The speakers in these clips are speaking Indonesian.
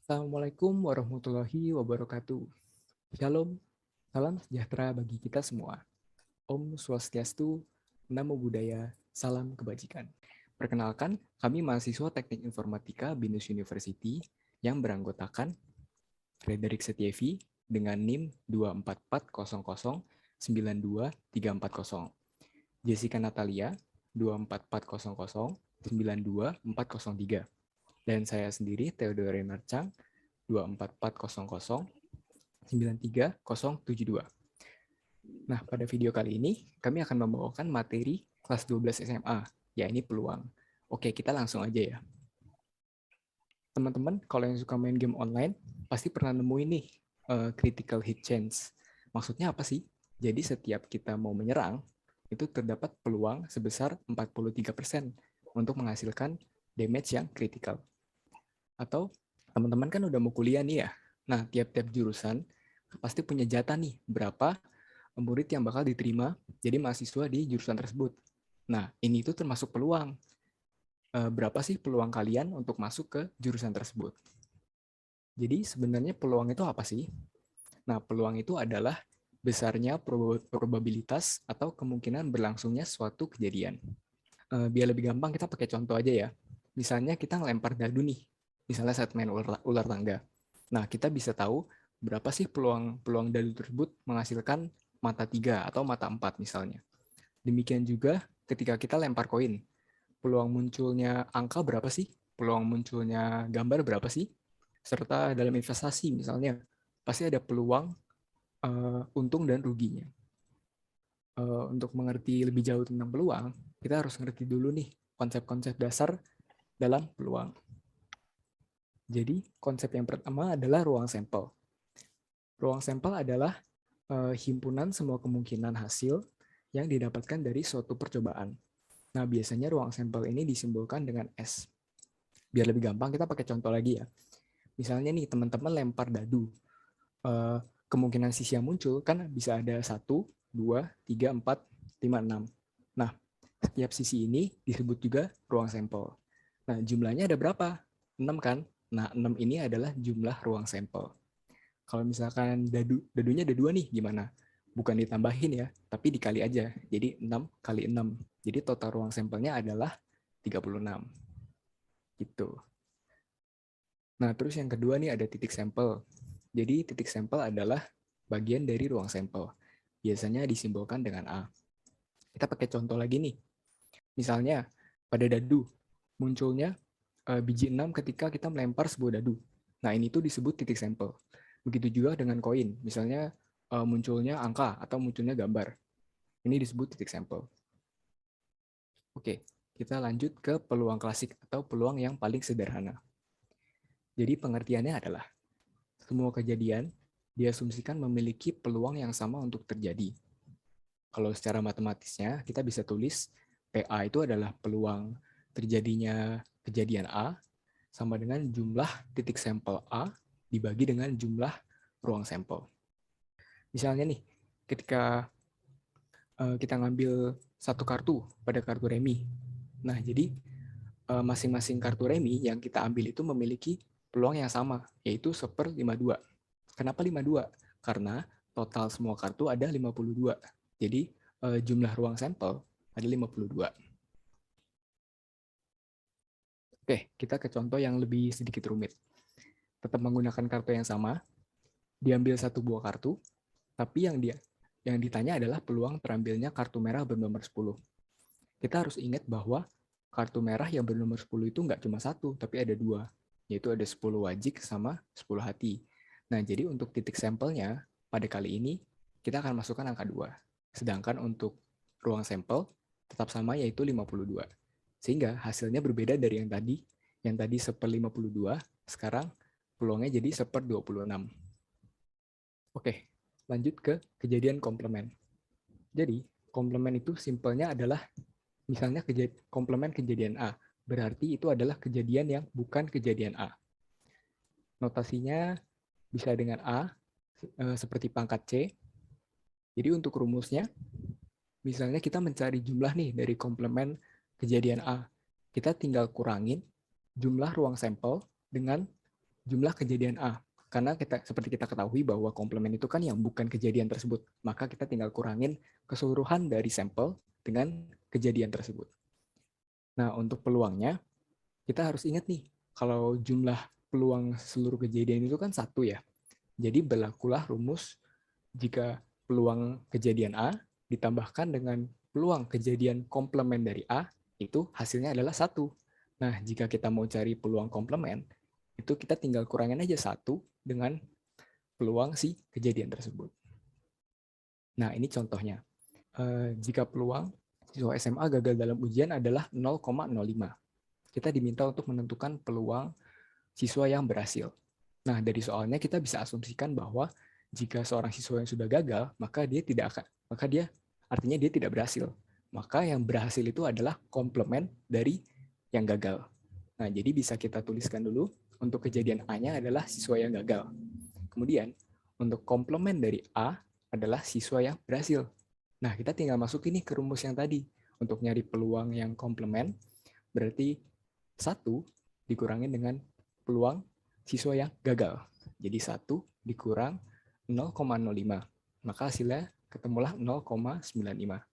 Assalamualaikum warahmatullahi wabarakatuh. Shalom, salam sejahtera bagi kita semua. Om Swastiastu, Namo Buddhaya, salam kebajikan. Perkenalkan, kami mahasiswa Teknik Informatika BINUS University yang beranggotakan Frederick Setievi dengan NIM 24400923440, Jessica Natalia 24400 92403, dan saya sendiri Theodore Marchang 24400 93072. Nah, pada video kali ini kami akan membawakan materi kelas 12 SMA, yakni peluang. Oke, kita langsung aja ya. Teman-teman, kalau yang suka main game online, pasti pernah nemuin nih critical hit chance. Maksudnya apa sih? Jadi setiap kita mau menyerang, itu terdapat peluang sebesar 43% untuk menghasilkan damage yang critical. Atau teman-teman kan udah mau kuliah nih ya. Nah, tiap-tiap jurusan pasti punya jatah nih berapa murid yang bakal diterima jadi mahasiswa di jurusan tersebut. Nah, ini tuh termasuk peluang. Berapa sih peluang kalian untuk masuk ke jurusan tersebut? Jadi sebenarnya peluang itu apa sih? Nah, peluang itu adalah besarnya probabilitas atau kemungkinan berlangsungnya suatu kejadian. Biar lebih gampang kita pakai contoh aja ya. Misalnya kita ngelempar dadu nih, misalnya saat main ular tangga. Nah, kita bisa tahu berapa sih peluang dadu tersebut menghasilkan mata 3 atau mata 4 misalnya. Demikian juga ketika kita lempar koin, peluang munculnya angka berapa sih? Peluang munculnya gambar berapa sih? Serta dalam investasi misalnya, pasti ada peluang untung dan ruginya. Untuk mengerti lebih jauh tentang peluang, kita harus ngerti dulu nih konsep-konsep dasar dalam peluang. Jadi, konsep yang pertama adalah ruang sampel. Ruang sampel adalah himpunan semua kemungkinan hasil yang didapatkan dari suatu percobaan. Nah, biasanya ruang sampel ini disimbolkan dengan S. Biar lebih gampang, kita pakai contoh lagi ya. Misalnya nih, teman-teman lempar dadu. Kemungkinan sisi yang muncul kan bisa ada 1, 2, 3, 4, 5, 6. Nah, setiap sisi ini disebut juga ruang sampel. Nah, jumlahnya ada berapa? 6 kan? Nah, 6 ini adalah jumlah ruang sampel. Kalau misalkan dadunya ada 2 nih, gimana? Bukan ditambahin ya, tapi dikali aja. Jadi 6 kali 6. Jadi total ruang sampelnya adalah 36. Gitu. Nah, terus yang kedua nih ada titik sampel. Jadi titik sampel adalah bagian dari ruang sampel. Biasanya disimbolkan dengan A. Kita pakai contoh lagi nih. Misalnya pada dadu, munculnya biji 6 ketika kita melempar sebuah dadu. Nah, ini tuh disebut titik sampel. Begitu juga dengan koin. Misalnya munculnya angka atau munculnya gambar. Ini disebut titik sampel. Oke, kita lanjut ke peluang klasik atau peluang yang paling sederhana. Jadi pengertiannya adalah semua kejadian diasumsikan memiliki peluang yang sama untuk terjadi. Kalau secara matematisnya, kita bisa tulis PA itu adalah peluang terjadinya kejadian A sama dengan jumlah titik sampel A dibagi dengan jumlah ruang sampel. Misalnya nih, ketika kita ngambil satu kartu pada kartu remi. Nah, jadi masing-masing kartu remi yang kita ambil itu memiliki peluang yang sama, yaitu 1/52. Kenapa 52? Karena total semua kartu ada 52. Jadi jumlah ruang sampel ada 52. Oke, kita ke contoh yang lebih sedikit rumit. Tetap menggunakan kartu yang sama, diambil satu buah kartu, tapi yang ditanya adalah peluang terambilnya kartu merah bernomor 10. Kita harus ingat bahwa kartu merah yang bernomor 10 itu nggak cuma satu, tapi ada dua, yaitu ada 10 wajik sama 10 hati. Nah, jadi untuk titik sampelnya, pada kali ini, kita akan masukkan angka 2. Sedangkan untuk ruang sampel, tetap sama yaitu 52. Sehingga hasilnya berbeda dari yang tadi 1/52, sekarang peluangnya jadi 1/26. Oke, lanjut ke kejadian komplement. Jadi, komplement itu simpelnya adalah misalnya komplement kejadian A, berarti itu adalah kejadian yang bukan kejadian A. Notasinya bisa dengan A, seperti pangkat C. Jadi untuk rumusnya, misalnya kita mencari jumlah nih dari komplement kejadian A. Kita tinggal kurangin jumlah ruang sampel dengan jumlah kejadian A. Karena seperti kita ketahui bahwa komplement itu kan yang bukan kejadian tersebut. Maka kita tinggal kurangin keseluruhan dari sampel dengan kejadian tersebut. Nah, untuk peluangnya, kita harus ingat nih, kalau jumlah peluang seluruh kejadian itu kan 1 ya. Jadi berlakulah rumus jika peluang kejadian A ditambahkan dengan peluang kejadian komplement dari A, itu hasilnya adalah 1. Nah, jika kita mau cari peluang komplement, itu kita tinggal kurangin aja 1 dengan peluang si kejadian tersebut. Nah, ini contohnya. Jika peluang siswa SMA gagal dalam ujian adalah 0,05. Kita diminta untuk menentukan peluang siswa yang berhasil. Nah, dari soalnya kita bisa asumsikan bahwa jika seorang siswa yang sudah gagal, maka dia artinya dia tidak berhasil. Maka yang berhasil itu adalah komplement dari yang gagal. Nah, jadi bisa kita tuliskan dulu untuk kejadian A-nya adalah siswa yang gagal. Kemudian, untuk komplement dari A adalah siswa yang berhasil. Nah, kita tinggal masukin nih ke rumus yang tadi. Untuk nyari peluang yang komplement, berarti 1 dikurangin dengan peluang siswa yang gagal. Jadi 1 dikurang 0,05. Maka hasilnya ketemulah 0,95.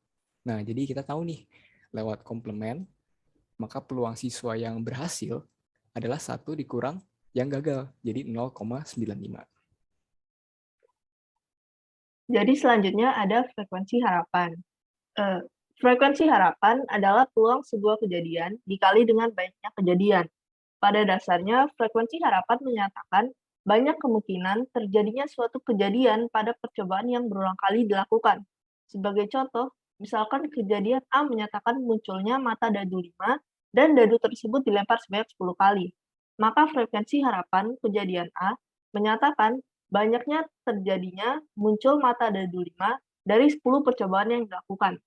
Nah, jadi kita tahu nih, lewat komplement, maka peluang siswa yang berhasil adalah 1 dikurang yang gagal, jadi 0,95. Jadi selanjutnya ada frekuensi harapan. Frekuensi harapan adalah peluang sebuah kejadian dikali dengan banyaknya kejadian. Pada dasarnya, frekuensi harapan menyatakan banyak kemungkinan terjadinya suatu kejadian pada percobaan yang berulang kali dilakukan. Sebagai contoh, misalkan kejadian A menyatakan munculnya mata dadu 5 dan dadu tersebut dilempar sebanyak 10 kali. Maka frekuensi harapan kejadian A menyatakan banyaknya terjadinya muncul mata dadu 5 dari 10 percobaan yang dilakukan.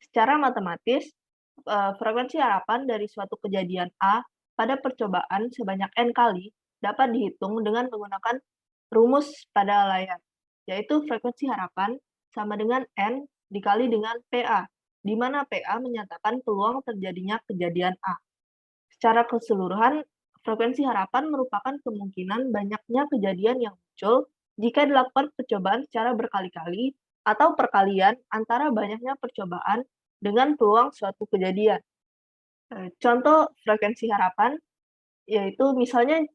Secara matematis, frekuensi harapan dari suatu kejadian A pada percobaan sebanyak N kali dapat dihitung dengan menggunakan rumus pada layar, yaitu frekuensi harapan sama dengan N dikali dengan PA, di mana PA menyatakan peluang terjadinya kejadian A. Secara keseluruhan, frekuensi harapan merupakan kemungkinan banyaknya kejadian yang muncul jika dilakukan percobaan secara berkali-kali atau perkalian antara banyaknya percobaan dengan peluang suatu kejadian. Contoh frekuensi harapan yaitu misalnya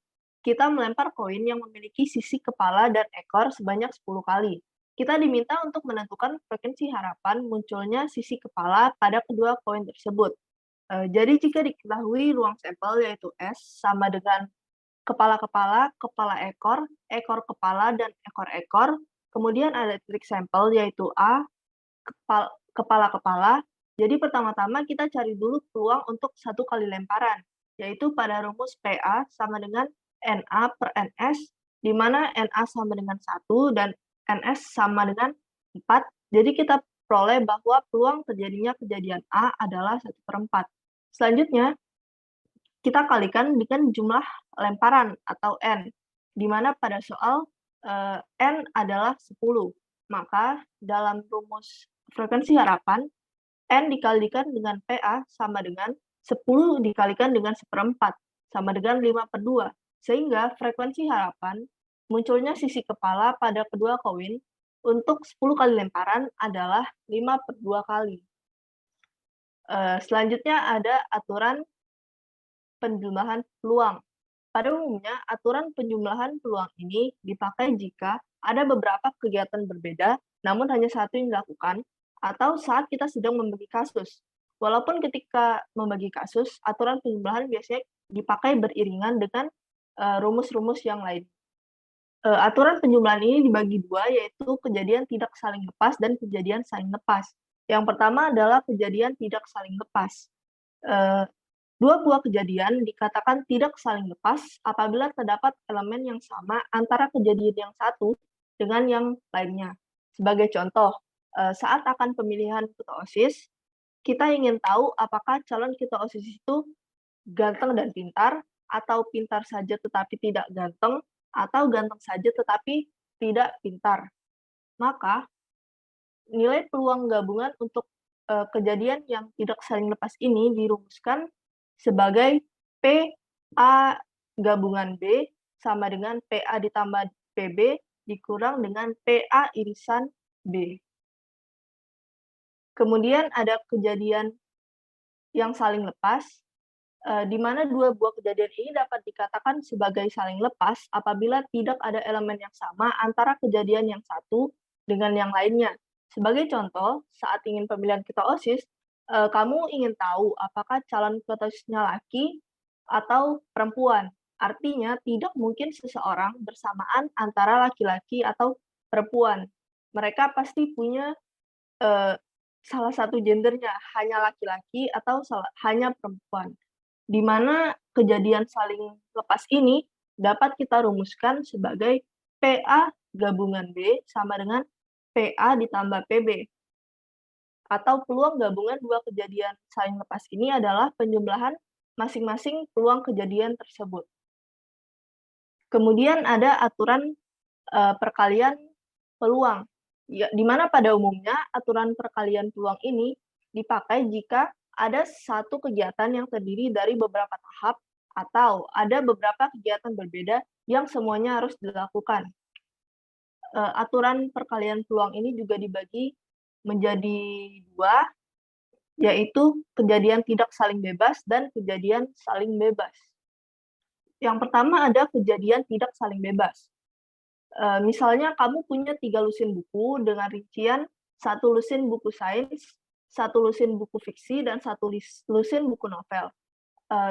kita melempar koin yang memiliki sisi kepala dan ekor sebanyak 10 kali. Kita diminta untuk menentukan frekuensi harapan munculnya sisi kepala pada kedua koin tersebut. Jadi jika diketahui ruang sampel yaitu S sama dengan kepala-kepala, kepala ekor, ekor kepala, dan ekor-ekor, kemudian ada titik sampel yaitu A, kepala-kepala. Jadi pertama-tama kita cari dulu peluang untuk 1 kali lemparan, yaitu pada rumus PA sama dengan NA per NS, di mana NA sama dengan 1 dan NS sama dengan 4. Jadi kita peroleh bahwa peluang terjadinya kejadian A adalah 1/4. Selanjutnya, kita kalikan dengan jumlah lemparan atau N, di mana pada soal N adalah 10. Maka dalam rumus frekuensi harapan, N dikalikan dengan PA sama dengan 10 dikalikan dengan 1/4, sama dengan 5/2. Sehingga frekuensi harapan munculnya sisi kepala pada kedua koin untuk 10 kali lemparan adalah 5/2 kali. Selanjutnya ada aturan penjumlahan peluang. Pada umumnya, aturan penjumlahan peluang ini dipakai jika ada beberapa kegiatan berbeda, namun hanya satu yang dilakukan, atau saat kita sedang membagi kasus. Walaupun ketika membagi kasus, aturan penjumlahan biasanya dipakai beriringan dengan rumus-rumus yang lain. Aturan penjumlahan ini dibagi dua, yaitu kejadian tidak saling lepas dan kejadian saling lepas. Yang pertama adalah kejadian tidak saling lepas. Dua buah kejadian dikatakan tidak saling lepas apabila terdapat elemen yang sama antara kejadian yang satu dengan yang lainnya. Sebagai contoh, saat akan pemilihan ketua OSIS, kita ingin tahu apakah calon ketua OSIS itu ganteng dan pintar, atau pintar saja tetapi tidak ganteng, atau ganteng saja tetapi tidak pintar. Maka, nilai peluang gabungan untuk kejadian yang tidak saling lepas ini dirumuskan sebagai P A gabungan B sama dengan PA ditambah PB dikurang dengan PA irisan B. Kemudian ada kejadian yang saling lepas, di mana dua buah kejadian ini dapat dikatakan sebagai saling lepas apabila tidak ada elemen yang sama antara kejadian yang satu dengan yang lainnya. Sebagai contoh, saat ingin pemilihan ketua OSIS, kamu ingin tahu apakah calon ketua OSISnya laki atau perempuan. Artinya, tidak mungkin seseorang bersamaan antara laki-laki atau perempuan. Mereka pasti punya salah satu gendernya, hanya laki-laki atau hanya perempuan. Di mana kejadian saling lepas ini dapat kita rumuskan sebagai PA gabungan B sama dengan PA ditambah PB. Atau peluang gabungan dua kejadian saling lepas ini adalah penjumlahan masing-masing peluang kejadian tersebut. Kemudian ada aturan perkalian peluang, ya, di mana pada umumnya aturan perkalian peluang ini dipakai jika ada satu kegiatan yang terdiri dari beberapa tahap atau ada beberapa kegiatan berbeda yang semuanya harus dilakukan. Aturan perkalian peluang ini juga dibagi menjadi dua, yaitu kejadian tidak saling bebas dan kejadian saling bebas. Yang pertama ada kejadian tidak saling bebas. Misalnya kamu punya 3 lusin buku dengan rincian 1 lusin buku sains, 1 lusin buku fiksi, dan 1 lusin buku novel.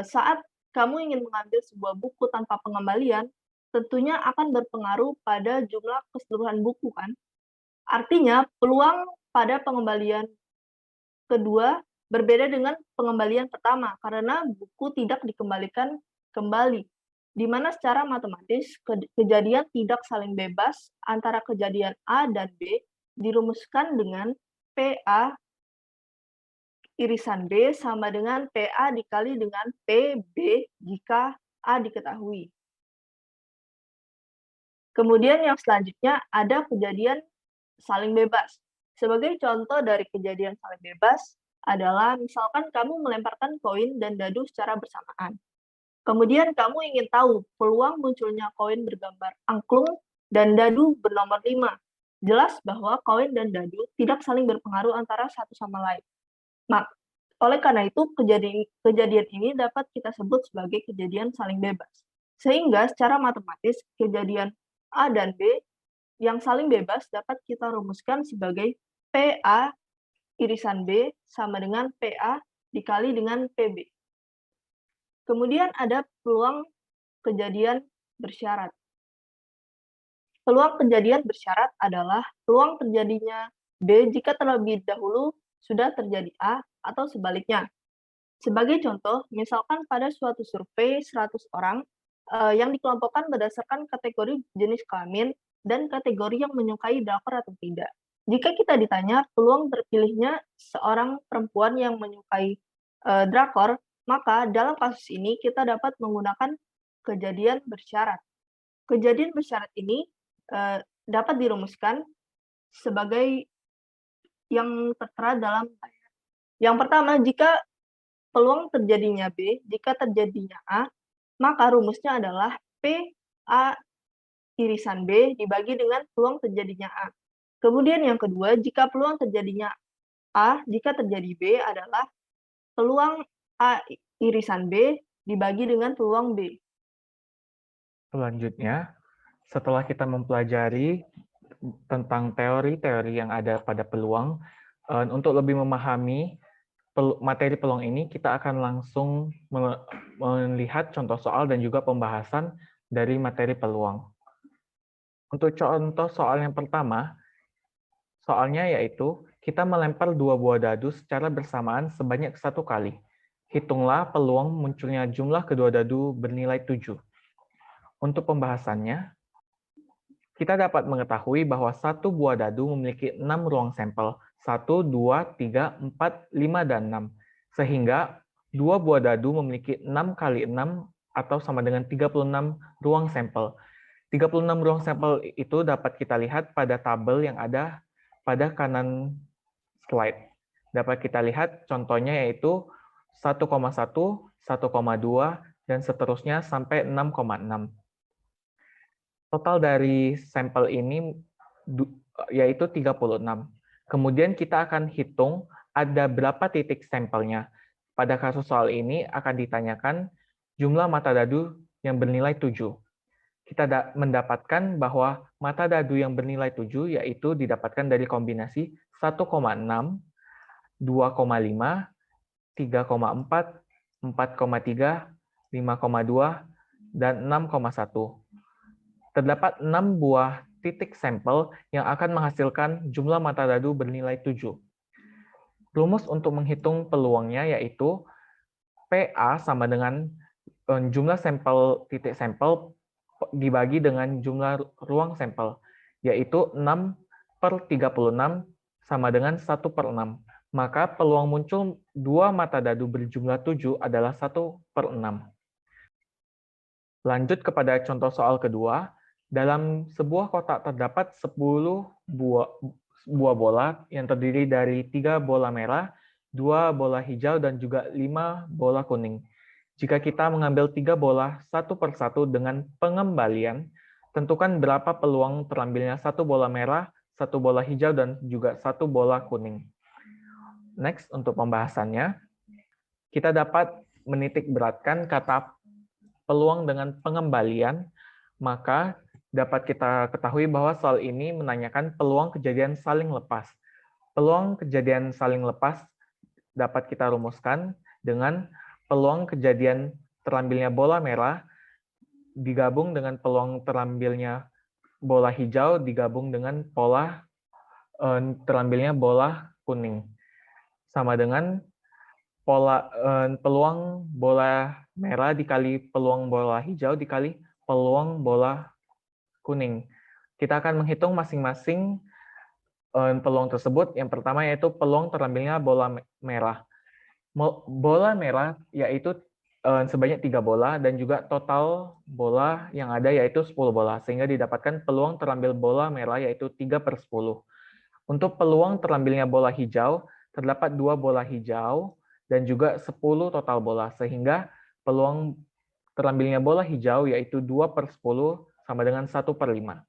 Saat kamu ingin mengambil sebuah buku tanpa pengembalian, tentunya akan berpengaruh pada jumlah keseluruhan buku, kan? Artinya, peluang pada pengembalian kedua berbeda dengan pengembalian pertama, karena buku tidak dikembalikan kembali. Di mana secara matematis, kejadian tidak saling bebas antara kejadian A dan B dirumuskan dengan PA irisan B sama dengan PA dikali dengan PB jika A diketahui. Kemudian yang selanjutnya ada kejadian saling bebas. Sebagai contoh dari kejadian saling bebas adalah misalkan kamu melemparkan koin dan dadu secara bersamaan. Kemudian kamu ingin tahu peluang munculnya koin bergambar angklung dan dadu bernomor 5. Jelas bahwa koin dan dadu tidak saling berpengaruh antara satu sama lain. Oleh karena itu, kejadian ini dapat kita sebut sebagai kejadian saling bebas. Sehingga secara matematis, kejadian A dan B yang saling bebas dapat kita rumuskan sebagai PA irisan B sama dengan PA dikali dengan PB. Kemudian ada peluang kejadian bersyarat. Peluang kejadian bersyarat adalah peluang terjadinya B jika terlebih dahulu sudah terjadi A atau sebaliknya. Sebagai contoh, misalkan pada suatu survei 100 orang yang dikelompokkan berdasarkan kategori jenis kelamin dan kategori yang menyukai drakor atau tidak. Jika kita ditanya peluang terpilihnya seorang perempuan yang menyukai drakor, maka dalam kasus ini kita dapat menggunakan kejadian bersyarat. Kejadian bersyarat ini dapat dirumuskan sebagai yang tertera dalam layar. Yang pertama, jika peluang terjadinya B, jika terjadinya A, maka rumusnya adalah PA irisan B dibagi dengan peluang terjadinya A. Kemudian yang kedua, jika peluang terjadinya A, jika terjadi B adalah peluang A irisan B dibagi dengan peluang B. Selanjutnya, setelah kita mempelajari tentang teori-teori yang ada pada peluang, untuk lebih memahami materi peluang ini, kita akan langsung melihat contoh soal dan juga pembahasan dari materi peluang. Untuk contoh soal yang pertama, soalnya yaitu kita melempar 2 buah dadu secara bersamaan sebanyak 1 kali. Hitunglah peluang munculnya jumlah kedua dadu bernilai 7. Untuk pembahasannya, kita dapat mengetahui bahwa 1 buah dadu memiliki 6 ruang sampel, 1, 2, 3, 4, 5, dan 6. Sehingga 2 buah dadu memiliki 6 kali 6 atau sama dengan 36 ruang sampel. 36 ruang sampel itu dapat kita lihat pada tabel yang ada pada kanan slide. Dapat kita lihat contohnya yaitu 1,1, 1,2, dan seterusnya sampai 6,6. Total dari sampel ini yaitu 36. Kemudian kita akan hitung ada berapa titik sampelnya. Pada kasus soal ini akan ditanyakan jumlah mata dadu yang bernilai 7. Kita mendapatkan bahwa mata dadu yang bernilai 7 yaitu didapatkan dari kombinasi 1,6, 2,5, 3,4, 4,3, 5,2, dan 6,1. Terdapat 6 buah titik sampel yang akan menghasilkan jumlah mata dadu bernilai 7. Rumus untuk menghitung peluangnya yaitu PA sama dengan jumlah sampel titik sampel dibagi dengan jumlah ruang sampel, yaitu 6/36 sama dengan 1/6. Maka peluang muncul 2 mata dadu berjumlah 7 adalah 1/6. Lanjut kepada contoh soal kedua. Dalam sebuah kotak terdapat 10 buah bola yang terdiri dari 3 bola merah, 2 bola hijau, dan juga 5 bola kuning. Jika kita mengambil 3 bola satu persatu dengan pengembalian, tentukan berapa peluang terambilnya 1 bola merah, 1 bola hijau, dan juga 1 bola kuning. Next, untuk pembahasannya, kita dapat menitik beratkan kata peluang dengan pengembalian, maka dapat kita ketahui bahwa soal ini menanyakan peluang kejadian saling lepas. Peluang kejadian saling lepas dapat kita rumuskan dengan peluang kejadian terambilnya bola merah digabung dengan peluang terambilnya bola hijau digabung dengan terambilnya bola kuning. Sama dengan peluang bola merah dikali peluang bola hijau dikali peluang bola kuning. Kita akan menghitung masing-masing peluang tersebut. Yang pertama yaitu peluang terambilnya bola merah. Bola merah yaitu sebanyak 3 bola dan juga total bola yang ada yaitu 10 bola. Sehingga didapatkan peluang terambil bola merah yaitu 3/10. Untuk peluang terambilnya bola hijau, terdapat 2 bola hijau dan juga 10 total bola. Sehingga peluang terambilnya bola hijau yaitu 2/10 sama dengan 1/5.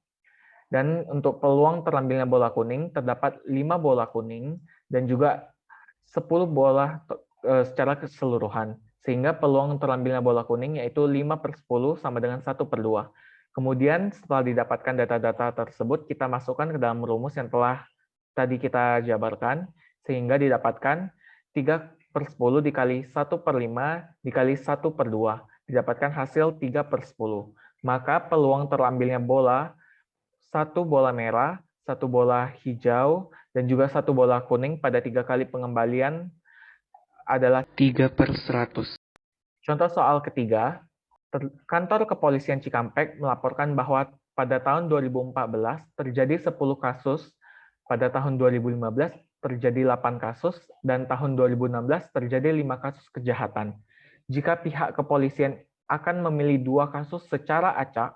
Dan untuk peluang terambilnya bola kuning, terdapat 5 bola kuning dan juga 10 bola secara keseluruhan. Sehingga peluang terambilnya bola kuning yaitu 5/10 sama dengan 1/2. Kemudian setelah didapatkan data-data tersebut, kita masukkan ke dalam rumus yang telah tadi kita jabarkan, sehingga didapatkan 3/10 dikali 1/5 dikali 1/2. Didapatkan hasil 3/10. Maka peluang terambilnya bola, 1 bola merah, 1 bola hijau, dan juga 1 bola kuning pada 3 kali pengembalian adalah 3/100. Contoh soal ketiga, kantor kepolisian Cikampek melaporkan bahwa pada tahun 2014 terjadi 10 kasus, pada tahun 2015 terjadi 8 kasus, dan tahun 2016 terjadi 5 kasus kejahatan. Jika pihak kepolisian akan memilih 2 kasus secara acak,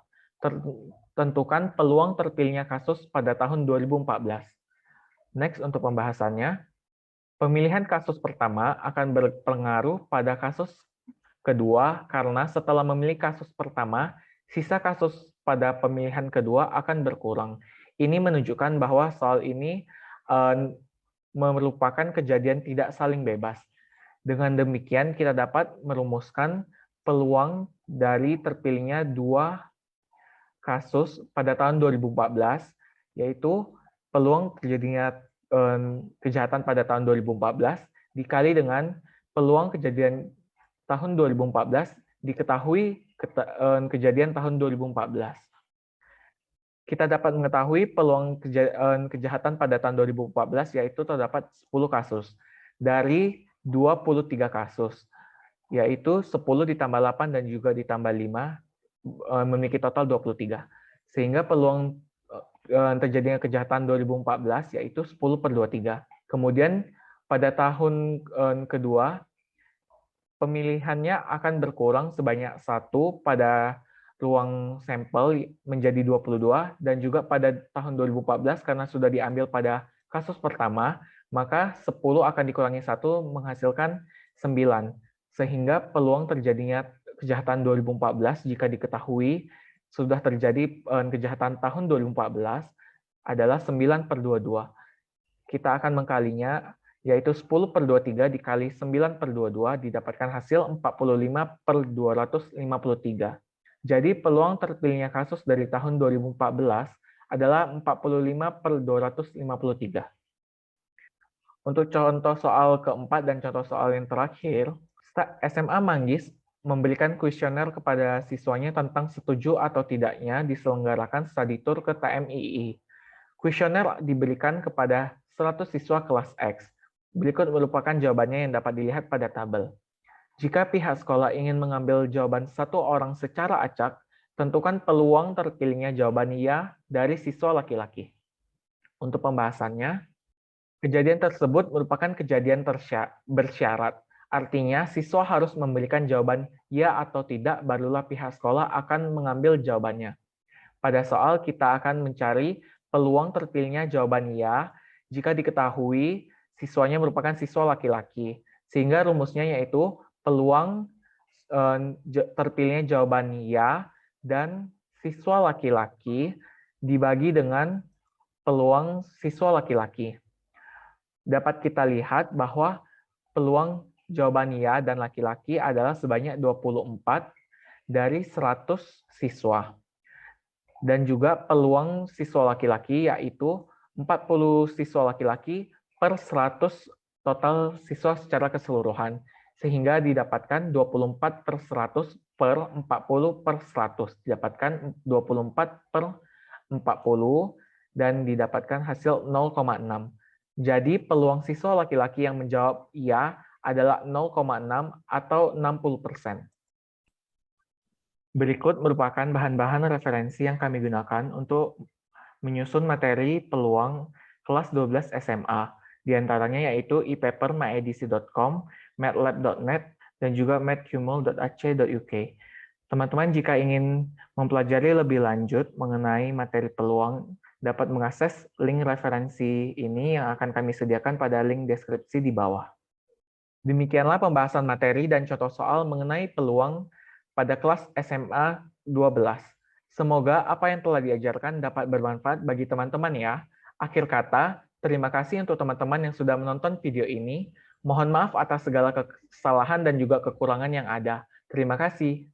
tentukan peluang terpilihnya kasus pada tahun 2014. Next, untuk pembahasannya, pemilihan kasus pertama akan berpengaruh pada kasus kedua karena setelah memilih kasus pertama, sisa kasus pada pemilihan kedua akan berkurang. Ini menunjukkan bahwa soal ini merupakan kejadian tidak saling bebas. Dengan demikian, kita dapat merumuskan peluang dari terpilihnya 2 kasus pada tahun 2014, yaitu peluang terjadinya kejahatan pada tahun 2014 dikali dengan peluang kejadian tahun 2014 diketahui kejadian tahun 2014. Kita dapat mengetahui peluang kejahatan pada tahun 2014 yaitu terdapat 10 kasus dari 23 kasus, yaitu 10 ditambah 8 dan juga ditambah 5 memiliki total 23. Sehingga peluang terjadinya kejahatan 2014 yaitu 10/23. Kemudian pada tahun kedua, pemilihannya akan berkurang sebanyak 1 pada ruang sampel menjadi 22, dan juga pada tahun 2014 karena sudah diambil pada kasus pertama, maka 10 akan dikurangi 1 menghasilkan 9. Sehingga peluang terjadinya kejahatan 2014 jika diketahui sudah terjadi kejahatan tahun 2014 adalah 9/22. Kita akan mengkalinya, yaitu 10/23 dikali 9/22 didapatkan hasil 45/253. Jadi peluang terpilihnya kasus dari tahun 2014 adalah 45/253. Untuk contoh soal keempat dan contoh soal yang terakhir, SMA Manggis memberikan kuesioner kepada siswanya tentang setuju atau tidaknya diselenggarakan study tour ke TMII. Kuesioner diberikan kepada 100 siswa kelas X. Berikut merupakan jawabannya yang dapat dilihat pada tabel. Jika pihak sekolah ingin mengambil jawaban satu orang secara acak, tentukan peluang terpilihnya jawaban ya dari siswa laki-laki. Untuk pembahasannya, kejadian tersebut merupakan kejadian bersyarat. Artinya, siswa harus memberikan jawaban ya atau tidak, barulah pihak sekolah akan mengambil jawabannya. Pada soal, kita akan mencari peluang terpilihnya jawaban ya jika diketahui siswanya merupakan siswa laki-laki. Sehingga rumusnya yaitu peluang terpilihnya jawaban ya dan siswa laki-laki dibagi dengan peluang siswa laki-laki. Dapat kita lihat bahwa peluang jawaban ya dan laki-laki adalah sebanyak 24 dari 100 siswa. Dan juga peluang siswa laki-laki yaitu 40 siswa laki-laki per 100 total siswa secara keseluruhan. Sehingga didapatkan 24/100 per 40/100. Didapatkan 24/40 dan didapatkan hasil 0,6. Jadi peluang siswa laki-laki yang menjawab iya adalah 0,6 atau 60%. Berikut merupakan bahan-bahan referensi yang kami gunakan untuk menyusun materi peluang kelas 12 SMA. Di antaranya yaitu e-paper myedisi.com, matlab.net, dan juga mathcumul.ac.uk. Teman-teman jika ingin mempelajari lebih lanjut mengenai materi peluang, dapat mengakses link referensi ini yang akan kami sediakan pada link deskripsi di bawah. Demikianlah pembahasan materi dan contoh soal mengenai peluang pada kelas SMA 12. Semoga apa yang telah diajarkan dapat bermanfaat bagi teman-teman ya. Akhir kata, terima kasih untuk teman-teman yang sudah menonton video ini. Mohon maaf atas segala kesalahan dan juga kekurangan yang ada. Terima kasih.